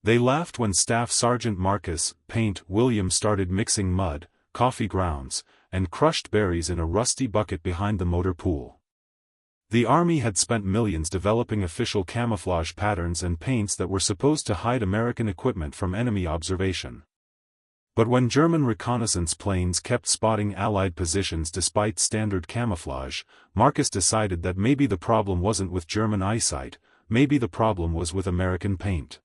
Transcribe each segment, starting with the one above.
They laughed when Staff Sergeant Marcus Paint Williams started mixing mud, coffee grounds, and crushed berries in a rusty bucket behind the motor pool. The Army had spent millions developing official camouflage patterns and paints that were supposed to hide American equipment from enemy observation. But when German reconnaissance planes kept spotting Allied positions despite standard camouflage, Marcus decided that maybe the problem wasn't with German eyesight, maybe the problem was with American paint.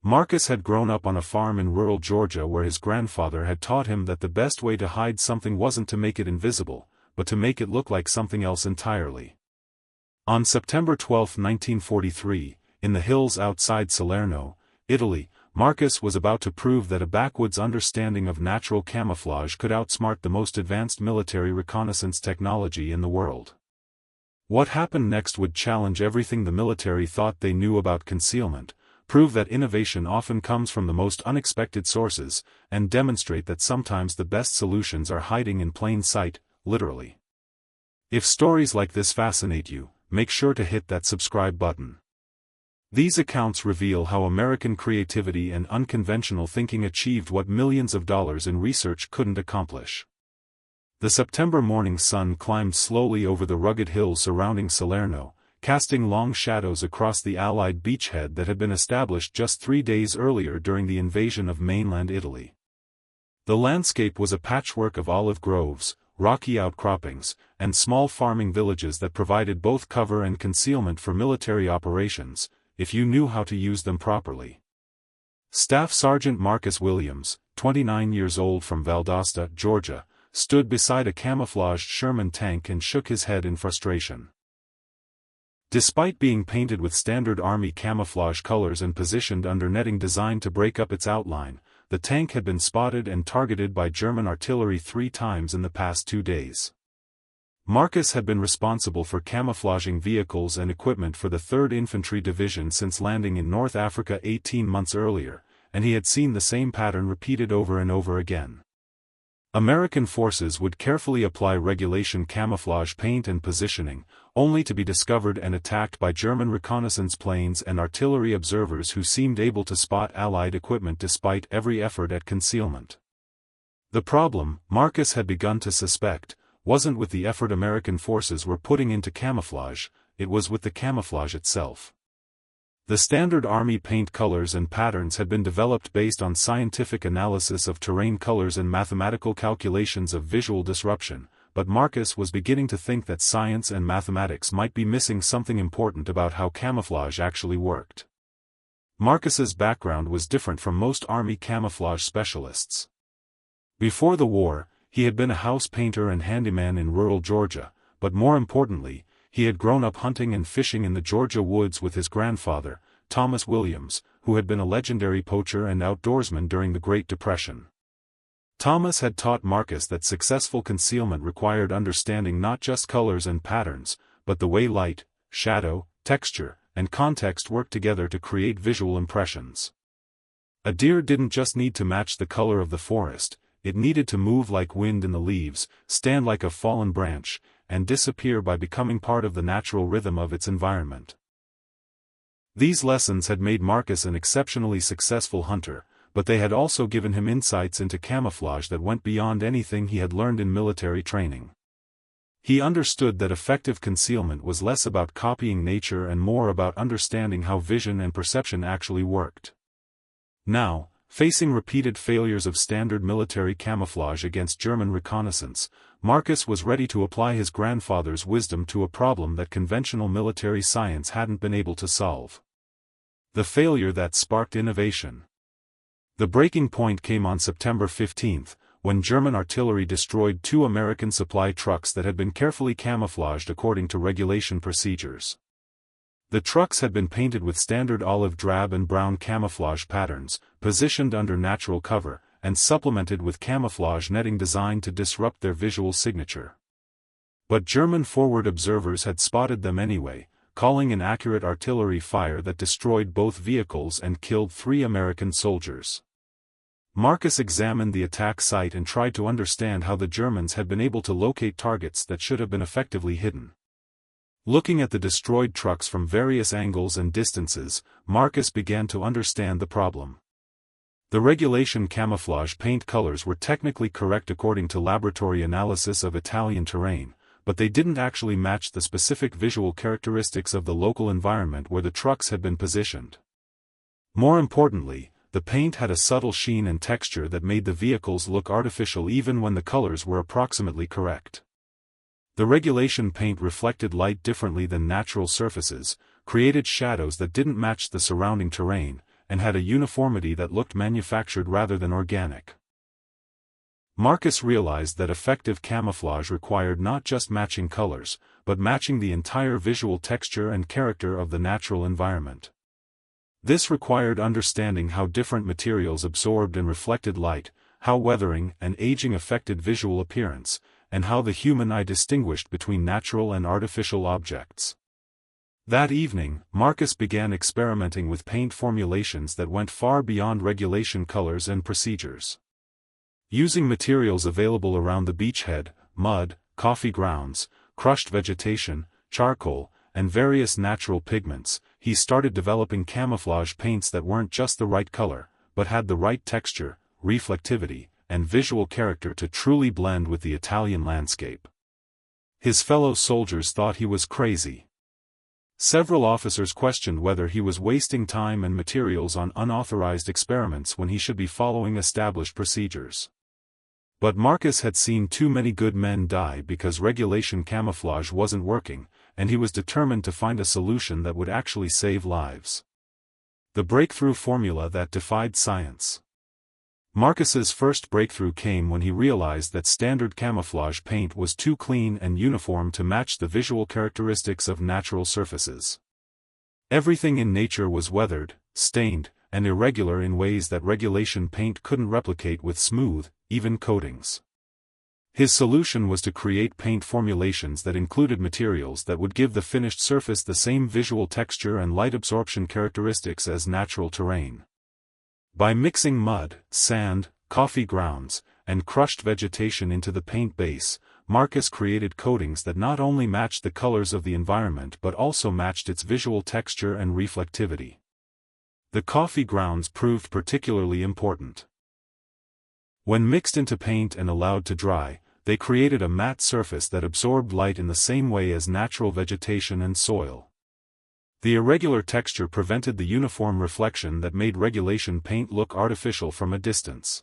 Marcus had grown up on a farm in rural Georgia where his grandfather had taught him that the best way to hide something wasn't to make it invisible, but to make it look like something else entirely. On September 12, 1943, in the hills outside Salerno, Italy, Marcus was about to prove that a backwoods understanding of natural camouflage could outsmart the most advanced military reconnaissance technology in the world. What happened next would challenge everything the military thought they knew about concealment, prove that innovation often comes from the most unexpected sources, and demonstrate that sometimes the best solutions are hiding in plain sight, literally. If stories like this fascinate you, make sure to hit that subscribe button. These accounts reveal how American creativity and unconventional thinking achieved what millions of dollars in research couldn't accomplish. The September morning sun climbed slowly over the rugged hills surrounding Salerno, casting long shadows across the Allied beachhead that had been established just 3 days earlier during the invasion of mainland Italy. The landscape was a patchwork of olive groves, rocky outcroppings, and small farming villages that provided both cover and concealment for military operations, if you knew how to use them properly. Staff Sergeant Marcus Williams, 29 years old from Valdosta, Georgia, stood beside a camouflaged Sherman tank and shook his head in frustration. Despite being painted with standard Army camouflage colors and positioned under netting designed to break up its outline, the tank had been spotted and targeted by German artillery 3 times in the past 2 days. Marcus had been responsible for camouflaging vehicles and equipment for the 3rd Infantry Division since landing in North Africa 18 months earlier, and he had seen the same pattern repeated over and over again. American forces would carefully apply regulation camouflage paint and positioning, only to be discovered and attacked by German reconnaissance planes and artillery observers who seemed able to spot Allied equipment despite every effort at concealment. The problem, Marcus had begun to suspect, wasn't with the effort American forces were putting into camouflage, it was with the camouflage itself. The standard Army paint colors and patterns had been developed based on scientific analysis of terrain colors and mathematical calculations of visual disruption, but Marcus was beginning to think that science and mathematics might be missing something important about how camouflage actually worked. Marcus's background was different from most Army camouflage specialists. Before the war, he had been a house painter and handyman in rural Georgia, but more importantly, he had grown up hunting and fishing in the Georgia woods with his grandfather, Thomas Williams, who had been a legendary poacher and outdoorsman during the Great Depression. Thomas had taught Marcus that successful concealment required understanding not just colors and patterns, but the way light, shadow, texture, and context work together to create visual impressions. A deer didn't just need to match the color of the forest, it needed to move like wind in the leaves, stand like a fallen branch, and disappear by becoming part of the natural rhythm of its environment. These lessons had made Marcus an exceptionally successful hunter, but they had also given him insights into camouflage that went beyond anything he had learned in military training. He understood that effective concealment was less about copying nature and more about understanding how vision and perception actually worked. Now, facing repeated failures of standard military camouflage against German reconnaissance, Marcus was ready to apply his grandfather's wisdom to a problem that conventional military science hadn't been able to solve. The failure that sparked innovation. The breaking point came on September 15, when German artillery destroyed 2 American supply trucks that had been carefully camouflaged according to regulation procedures. The trucks had been painted with standard olive drab and brown camouflage patterns, positioned under natural cover, and supplemented with camouflage netting designed to disrupt their visual signature. But German forward observers had spotted them anyway, calling in accurate artillery fire that destroyed both vehicles and killed 3 American soldiers. Marcus examined the attack site and tried to understand how the Germans had been able to locate targets that should have been effectively hidden. Looking at the destroyed trucks from various angles and distances, Marcus began to understand the problem. The regulation camouflage paint colors were technically correct according to laboratory analysis of Italian terrain, but they didn't actually match the specific visual characteristics of the local environment where the trucks had been positioned. More importantly, the paint had a subtle sheen and texture that made the vehicles look artificial even when the colors were approximately correct. The regulation paint reflected light differently than natural surfaces, created shadows that didn't match the surrounding terrain, and had a uniformity that looked manufactured rather than organic. Marcus realized that effective camouflage required not just matching colors, but matching the entire visual texture and character of the natural environment. This required understanding how different materials absorbed and reflected light, how weathering and aging affected visual appearance, and how the human eye distinguished between natural and artificial objects. That evening, Marcus began experimenting with paint formulations that went far beyond regulation colors and procedures. Using materials available around the beachhead, mud, coffee grounds, crushed vegetation, charcoal, and various natural pigments, he started developing camouflage paints that weren't just the right color, but had the right texture, reflectivity, and visual character to truly blend with the Italian landscape. His fellow soldiers thought he was crazy. Several officers questioned whether he was wasting time and materials on unauthorized experiments when he should be following established procedures. But Marcus had seen too many good men die because regulation camouflage wasn't working, and he was determined to find a solution that would actually save lives. The breakthrough formula that defied science. Marcus's first breakthrough came when he realized that standard camouflage paint was too clean and uniform to match the visual characteristics of natural surfaces. Everything in nature was weathered, stained, and irregular in ways that regulation paint couldn't replicate with smooth, even coatings. His solution was to create paint formulations that included materials that would give the finished surface the same visual texture and light absorption characteristics as natural terrain. By mixing mud, sand, coffee grounds, and crushed vegetation into the paint base, Marcus created coatings that not only matched the colors of the environment but also matched its visual texture and reflectivity. The coffee grounds proved particularly important. When mixed into paint and allowed to dry, they created a matte surface that absorbed light in the same way as natural vegetation and soil. The irregular texture prevented the uniform reflection that made regulation paint look artificial from a distance.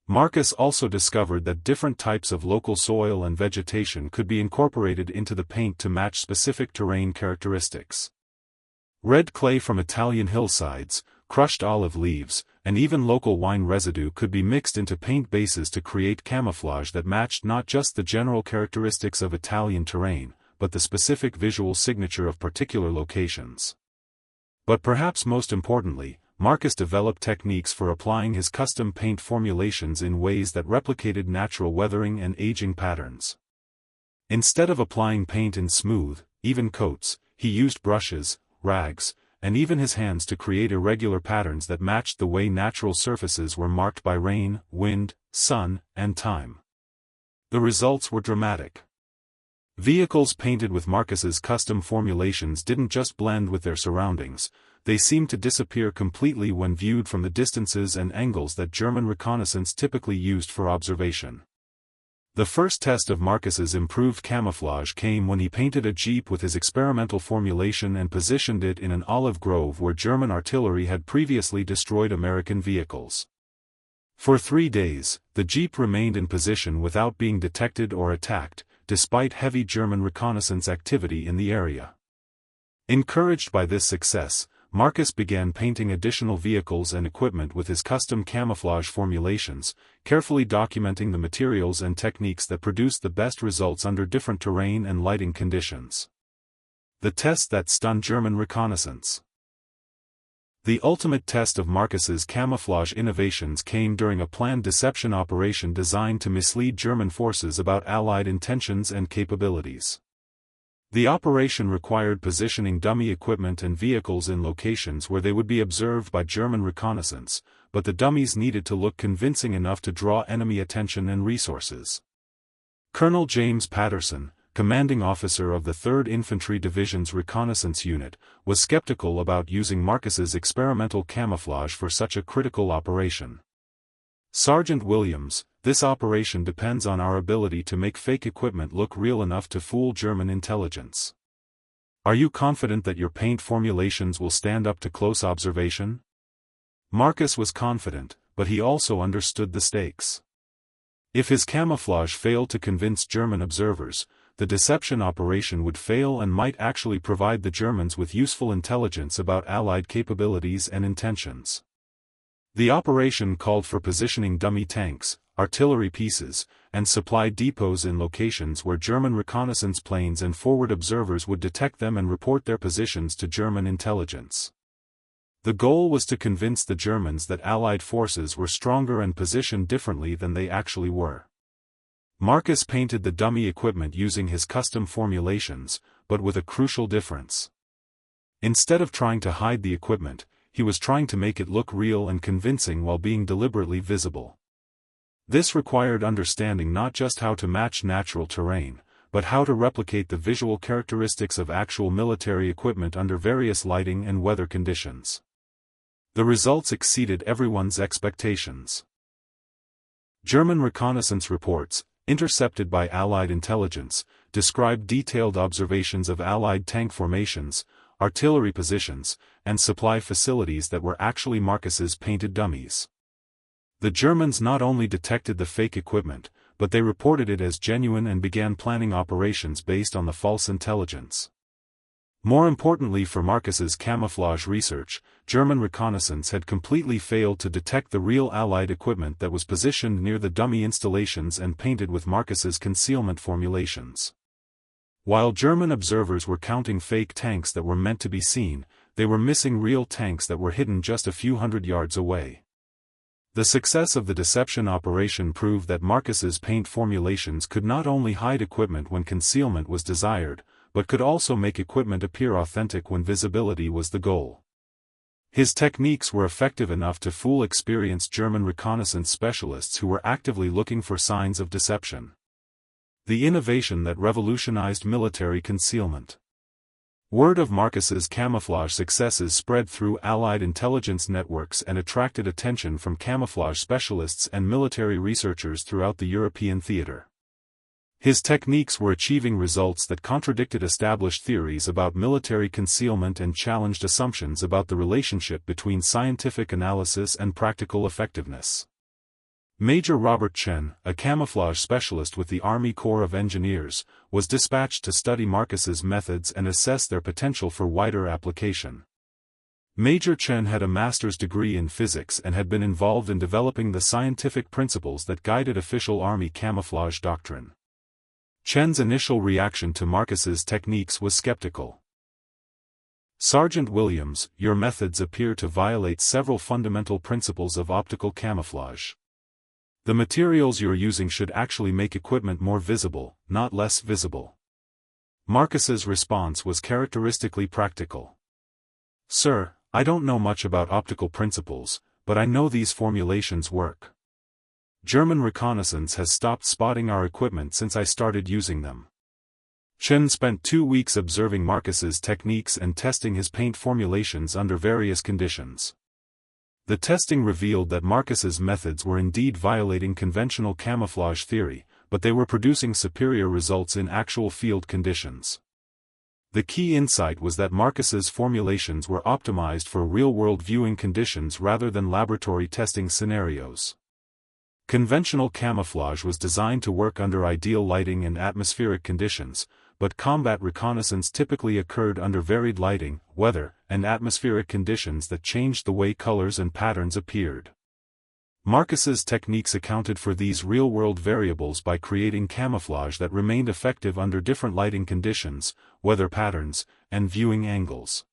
Marcus also discovered that different types of local soil and vegetation could be incorporated into the paint to match specific terrain characteristics. Red clay from Italian hillsides, crushed olive leaves, and even local wine residue could be mixed into paint bases to create camouflage that matched not just the general characteristics of Italian terrain, but the specific visual signature of particular locations. But perhaps most importantly, Marcus developed techniques for applying his custom paint formulations in ways that replicated natural weathering and aging patterns. Instead of applying paint in smooth, even coats, he used brushes, rags, and even his hands to create irregular patterns that matched the way natural surfaces were marked by rain, wind, sun, and time. The results were dramatic. Vehicles painted with Marcus's custom formulations didn't just blend with their surroundings, they seemed to disappear completely when viewed from the distances and angles that German reconnaissance typically used for observation. The first test of Marcus's improved camouflage came when he painted a jeep with his experimental formulation and positioned it in an olive grove where German artillery had previously destroyed American vehicles. For 3 days, the jeep remained in position without being detected or attacked, despite heavy German reconnaissance activity in the area. Encouraged by this success, Marcus began painting additional vehicles and equipment with his custom camouflage formulations, carefully documenting the materials and techniques that produced the best results under different terrain and lighting conditions. The test that stunned German reconnaissance. The ultimate test of Marcus's camouflage innovations came during a planned deception operation designed to mislead German forces about Allied intentions and capabilities. The operation required positioning dummy equipment and vehicles in locations where they would be observed by German reconnaissance, but the dummies needed to look convincing enough to draw enemy attention and resources. Colonel James Patterson, commanding officer of the 3rd Infantry Division's reconnaissance unit, was skeptical about using Marcus's experimental camouflage for such a critical operation. "Sergeant Williams, this operation depends on our ability to make fake equipment look real enough to fool German intelligence. Are you confident that your paint formulations will stand up to close observation?" Marcus was confident, but he also understood the stakes. If his camouflage failed to convince German observers, the deception operation would fail and might actually provide the Germans with useful intelligence about Allied capabilities and intentions. The operation called for positioning dummy tanks, artillery pieces, and supply depots in locations where German reconnaissance planes and forward observers would detect them and report their positions to German intelligence. The goal was to convince the Germans that Allied forces were stronger and positioned differently than they actually were. Marcus painted the dummy equipment using his custom formulations, but with a crucial difference. Instead of trying to hide the equipment, he was trying to make it look real and convincing while being deliberately visible. This required understanding not just how to match natural terrain, but how to replicate the visual characteristics of actual military equipment under various lighting and weather conditions. The results exceeded everyone's expectations. German reconnaissance reports, intercepted by Allied intelligence, described detailed observations of Allied tank formations, artillery positions, and supply facilities that were actually Marcus's painted dummies. The Germans not only detected the fake equipment, but they reported it as genuine and began planning operations based on the false intelligence. More importantly for Marcus's camouflage research, German reconnaissance had completely failed to detect the real Allied equipment that was positioned near the dummy installations and painted with Marcus's concealment formulations. While German observers were counting fake tanks that were meant to be seen, they were missing real tanks that were hidden just a few hundred yards away. The success of the deception operation proved that Marcus's paint formulations could not only hide equipment when concealment was desired, but could also make equipment appear authentic when visibility was the goal. His techniques were effective enough to fool experienced German reconnaissance specialists who were actively looking for signs of deception. The innovation that revolutionized military concealment. Word of Marcus's camouflage successes spread through Allied intelligence networks and attracted attention from camouflage specialists and military researchers throughout the European theater. His techniques were achieving results that contradicted established theories about military concealment and challenged assumptions about the relationship between scientific analysis and practical effectiveness. Major Robert Chen, a camouflage specialist with the Army Corps of Engineers, was dispatched to study Marcus's methods and assess their potential for wider application. Major Chen had a master's degree in physics and had been involved in developing the scientific principles that guided official Army camouflage doctrine. Chen's initial reaction to Marcus's techniques was skeptical. "Sergeant Williams, your methods appear to violate several fundamental principles of optical camouflage. The materials you're using should actually make equipment more visible, not less visible." Marcus's response was characteristically practical. "Sir, I don't know much about optical principles, but I know these formulations work. German reconnaissance has stopped spotting our equipment since I started using them." Chen spent 2 weeks observing Marcus's techniques and testing his paint formulations under various conditions. The testing revealed that Marcus's methods were indeed violating conventional camouflage theory, but they were producing superior results in actual field conditions. The key insight was that Marcus's formulations were optimized for real-world viewing conditions rather than laboratory testing scenarios. Conventional camouflage was designed to work under ideal lighting and atmospheric conditions, but combat reconnaissance typically occurred under varied lighting, weather, and atmospheric conditions that changed the way colors and patterns appeared. Marcus's techniques accounted for these real-world variables by creating camouflage that remained effective under different lighting conditions, weather patterns, and viewing angles.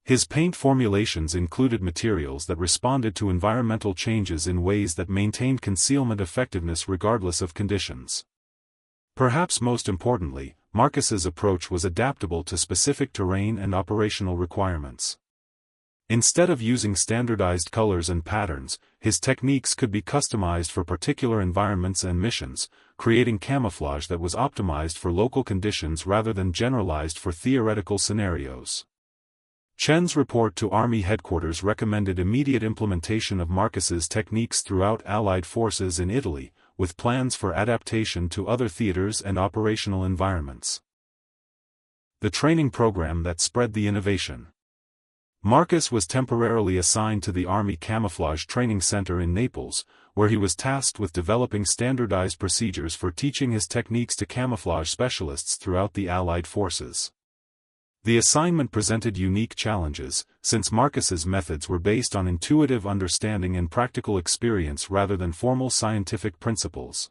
His paint formulations included materials that responded to environmental changes in ways that maintained concealment effectiveness regardless of conditions. Perhaps most importantly, Marcus's approach was adaptable to specific terrain and operational requirements. Instead of using standardized colors and patterns, his techniques could be customized for particular environments and missions, creating camouflage that was optimized for local conditions rather than generalized for theoretical scenarios. Chen's report to Army headquarters recommended immediate implementation of Marcus's techniques throughout Allied forces in Italy, with plans for adaptation to other theaters and operational environments. The training program that spread the innovation. Marcus was temporarily assigned to the Army Camouflage Training Center in Naples, where he was tasked with developing standardized procedures for teaching his techniques to camouflage specialists throughout the Allied forces. The assignment presented unique challenges, since Marcus's methods were based on intuitive understanding and practical experience rather than formal scientific principles.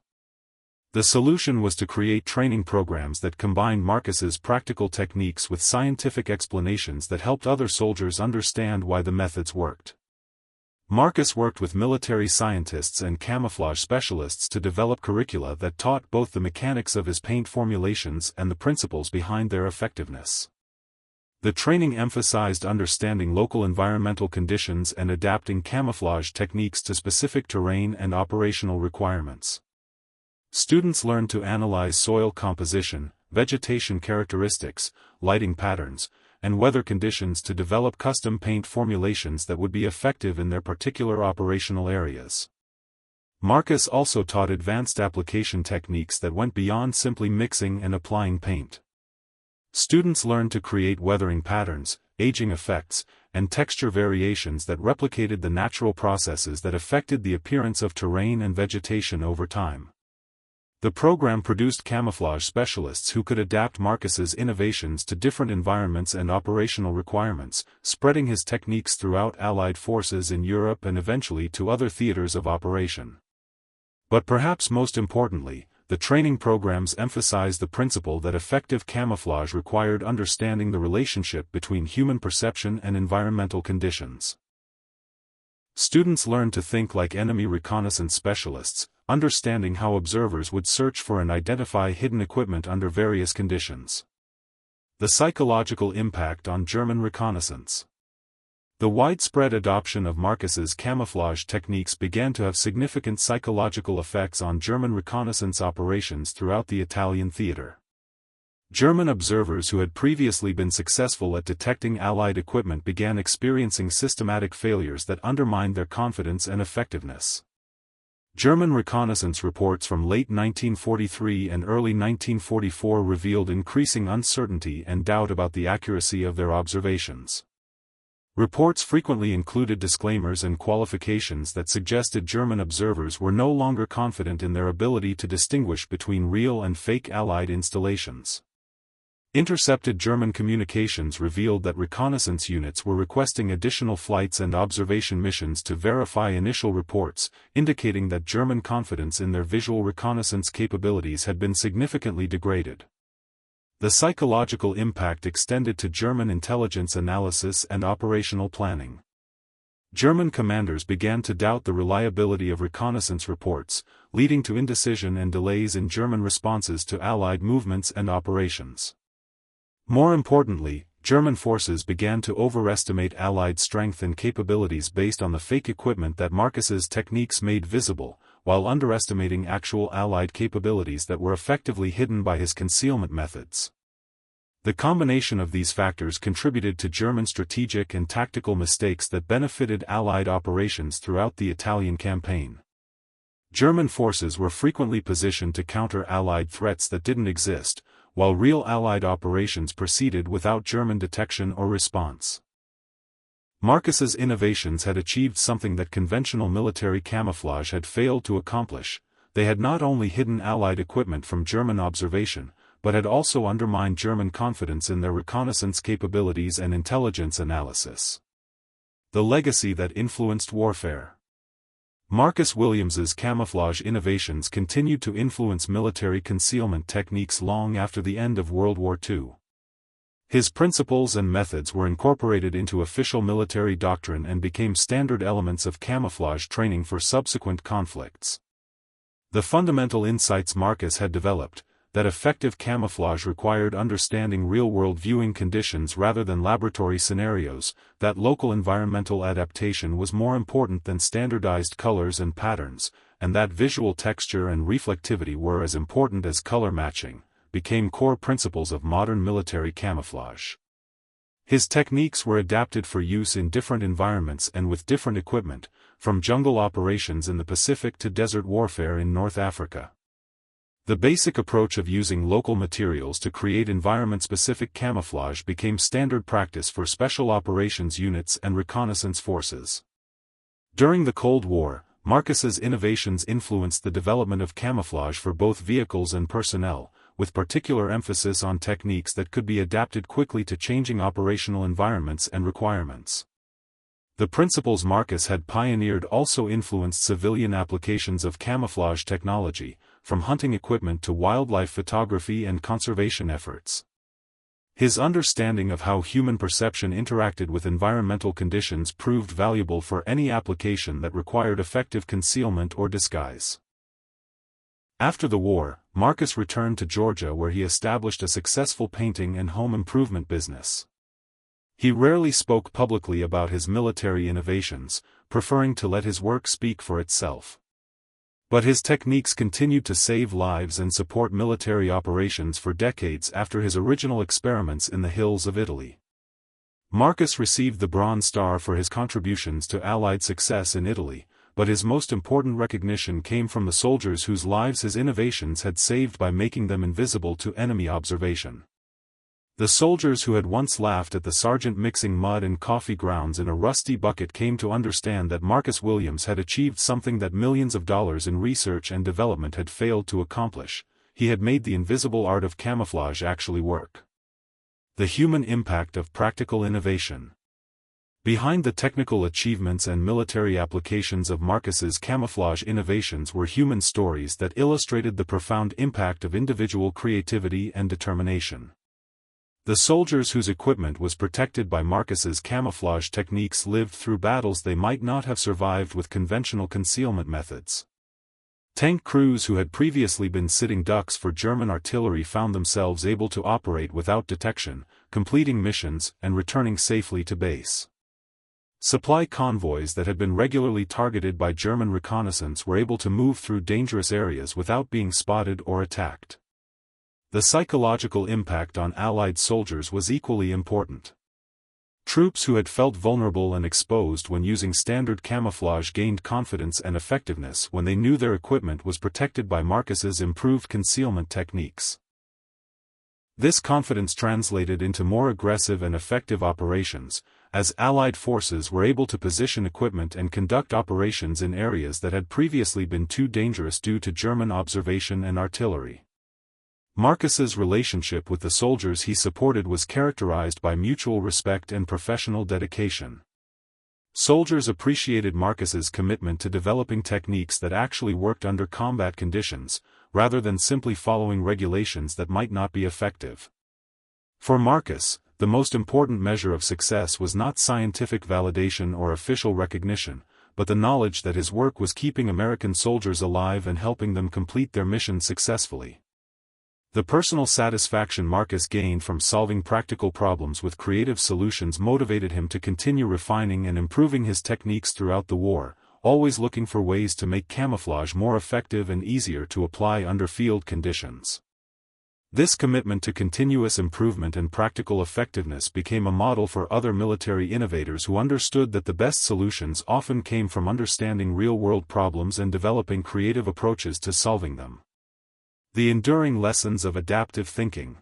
The solution was to create training programs that combined Marcus's practical techniques with scientific explanations that helped other soldiers understand why the methods worked. Marcus worked with military scientists and camouflage specialists to develop curricula that taught both the mechanics of his paint formulations and the principles behind their effectiveness. The training emphasized understanding local environmental conditions and adapting camouflage techniques to specific terrain and operational requirements. Students learned to analyze soil composition, vegetation characteristics, lighting patterns, and weather conditions to develop custom paint formulations that would be effective in their particular operational areas. Marcus also taught advanced application techniques that went beyond simply mixing and applying paint. Students learned to create weathering patterns, aging effects, and texture variations that replicated the natural processes that affected the appearance of terrain and vegetation over time. The program produced camouflage specialists who could adapt Marcus's innovations to different environments and operational requirements, spreading his techniques throughout Allied forces in Europe and eventually to other theaters of operation. But perhaps most importantly, the training programs emphasized the principle that effective camouflage required understanding the relationship between human perception and environmental conditions. Students learned to think like enemy reconnaissance specialists, understanding how observers would search for and identify hidden equipment under various conditions. The psychological impact on German reconnaissance. The widespread adoption of Marcus's camouflage techniques began to have significant psychological effects on German reconnaissance operations throughout the Italian theater. German observers who had previously been successful at detecting Allied equipment began experiencing systematic failures that undermined their confidence and effectiveness. German reconnaissance reports from late 1943 and early 1944 revealed increasing uncertainty and doubt about the accuracy of their observations. Reports frequently included disclaimers and qualifications that suggested German observers were no longer confident in their ability to distinguish between real and fake Allied installations. Intercepted German communications revealed that reconnaissance units were requesting additional flights and observation missions to verify initial reports, indicating that German confidence in their visual reconnaissance capabilities had been significantly degraded. The psychological impact extended to German intelligence analysis and operational planning. German commanders began to doubt the reliability of reconnaissance reports, leading to indecision and delays in German responses to Allied movements and operations. More importantly, German forces began to overestimate Allied strength and capabilities based on the fake equipment that Marcus's techniques made visible, while underestimating actual Allied capabilities that were effectively hidden by his concealment methods. The combination of these factors contributed to German strategic and tactical mistakes that benefited Allied operations throughout the Italian campaign. German forces were frequently positioned to counter Allied threats that didn't exist, while real Allied operations proceeded without German detection or response. Marcus's innovations had achieved something that conventional military camouflage had failed to accomplish. They had not only hidden Allied equipment from German observation, but had also undermined German confidence in their reconnaissance capabilities and intelligence analysis. The legacy that influenced warfare. Marcus Williams's camouflage innovations continued to influence military concealment techniques long after the end of World War II. His principles and methods were incorporated into official military doctrine and became standard elements of camouflage training for subsequent conflicts. The fundamental insights Marcus had developed, that effective camouflage required understanding real-world viewing conditions rather than laboratory scenarios, that local environmental adaptation was more important than standardized colors and patterns, and that visual texture and reflectivity were as important as color matching, became core principles of modern military camouflage. His techniques were adapted for use in different environments and with different equipment, from jungle operations in the Pacific to desert warfare in North Africa. The basic approach of using local materials to create environment-specific camouflage became standard practice for special operations units and reconnaissance forces. During the Cold War, Marcus's innovations influenced the development of camouflage for both vehicles and personnel, with particular emphasis on techniques that could be adapted quickly to changing operational environments and requirements. The principles Marcus had pioneered also influenced civilian applications of camouflage technology, from hunting equipment to wildlife photography and conservation efforts. His understanding of how human perception interacted with environmental conditions proved valuable for any application that required effective concealment or disguise. After the war, Marcus returned to Georgia where he established a successful painting and home improvement business. He rarely spoke publicly about his military innovations, preferring to let his work speak for itself. But his techniques continued to save lives and support military operations for decades after his original experiments in the hills of Italy. Marcus received the Bronze Star for his contributions to Allied success in Italy, but his most important recognition came from the soldiers whose lives his innovations had saved by making them invisible to enemy observation. The soldiers who had once laughed at the sergeant mixing mud and coffee grounds in a rusty bucket came to understand that Marcus Williams had achieved something that millions of dollars in research and development had failed to accomplish. He had made the invisible art of camouflage actually work. The human impact of practical innovation. Behind the technical achievements and military applications of Marcus's camouflage innovations were human stories that illustrated the profound impact of individual creativity and determination. The soldiers whose equipment was protected by Marcus's camouflage techniques lived through battles they might not have survived with conventional concealment methods. Tank crews who had previously been sitting ducks for German artillery found themselves able to operate without detection, completing missions and returning safely to base. Supply convoys that had been regularly targeted by German reconnaissance were able to move through dangerous areas without being spotted or attacked. The psychological impact on Allied soldiers was equally important. Troops who had felt vulnerable and exposed when using standard camouflage gained confidence and effectiveness when they knew their equipment was protected by Marcus's improved concealment techniques. This confidence translated into more aggressive and effective operations, as Allied forces were able to position equipment and conduct operations in areas that had previously been too dangerous due to German observation and artillery. Marcus's relationship with the soldiers he supported was characterized by mutual respect and professional dedication. Soldiers appreciated Marcus's commitment to developing techniques that actually worked under combat conditions, rather than simply following regulations that might not be effective. For Marcus, the most important measure of success was not scientific validation or official recognition, but the knowledge that his work was keeping American soldiers alive and helping them complete their mission successfully. The personal satisfaction Marcus gained from solving practical problems with creative solutions motivated him to continue refining and improving his techniques throughout the war, always looking for ways to make camouflage more effective and easier to apply under field conditions. This commitment to continuous improvement and practical effectiveness became a model for other military innovators who understood that the best solutions often came from understanding real-world problems and developing creative approaches to solving them. The enduring lessons of adaptive thinking.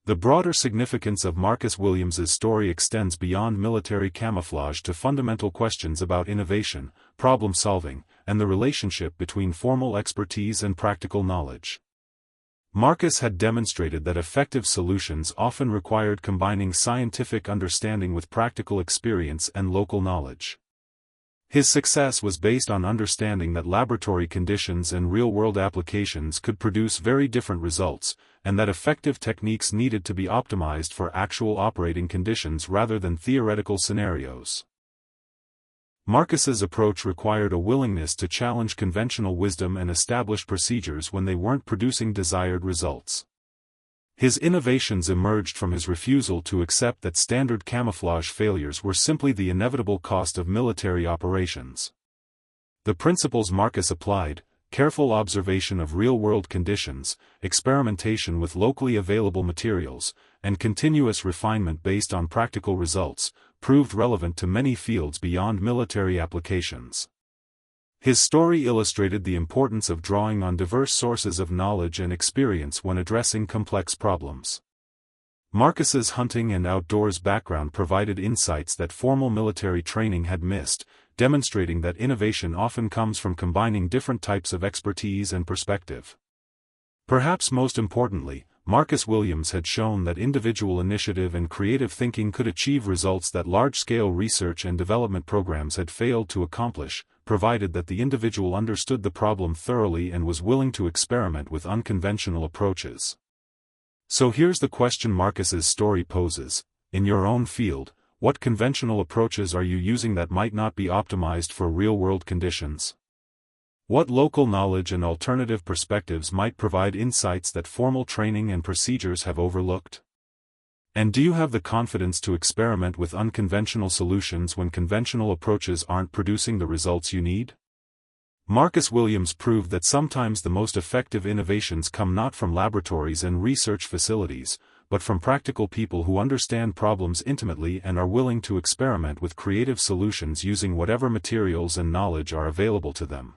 The broader significance of Marcus Williams's story extends beyond military camouflage to fundamental questions about innovation, problem-solving, and the relationship between formal expertise and practical knowledge. Marcus had demonstrated that effective solutions often required combining scientific understanding with practical experience and local knowledge. His success was based on understanding that laboratory conditions and real-world applications could produce very different results, and that effective techniques needed to be optimized for actual operating conditions rather than theoretical scenarios. Marcus's approach required a willingness to challenge conventional wisdom and established procedures when they weren't producing desired results. His innovations emerged from his refusal to accept that standard camouflage failures were simply the inevitable cost of military operations. The principles Marcus applied, careful observation of real-world conditions, experimentation with locally available materials, and continuous refinement based on practical results, proved relevant to many fields beyond military applications. His story illustrated the importance of drawing on diverse sources of knowledge and experience when addressing complex problems. Marcus's hunting and outdoors background provided insights that formal military training had missed, demonstrating that innovation often comes from combining different types of expertise and perspective. Perhaps most importantly, Marcus Williams had shown that individual initiative and creative thinking could achieve results that large-scale research and development programs had failed to accomplish, provided that the individual understood the problem thoroughly and was willing to experiment with unconventional approaches. So here's the question Marcus's story poses: in your own field, what conventional approaches are you using that might not be optimized for real-world conditions? What local knowledge and alternative perspectives might provide insights that formal training and procedures have overlooked? And do you have the confidence to experiment with unconventional solutions when conventional approaches aren't producing the results you need? Marcus Williams proved that sometimes the most effective innovations come not from laboratories and research facilities, but from practical people who understand problems intimately and are willing to experiment with creative solutions using whatever materials and knowledge are available to them.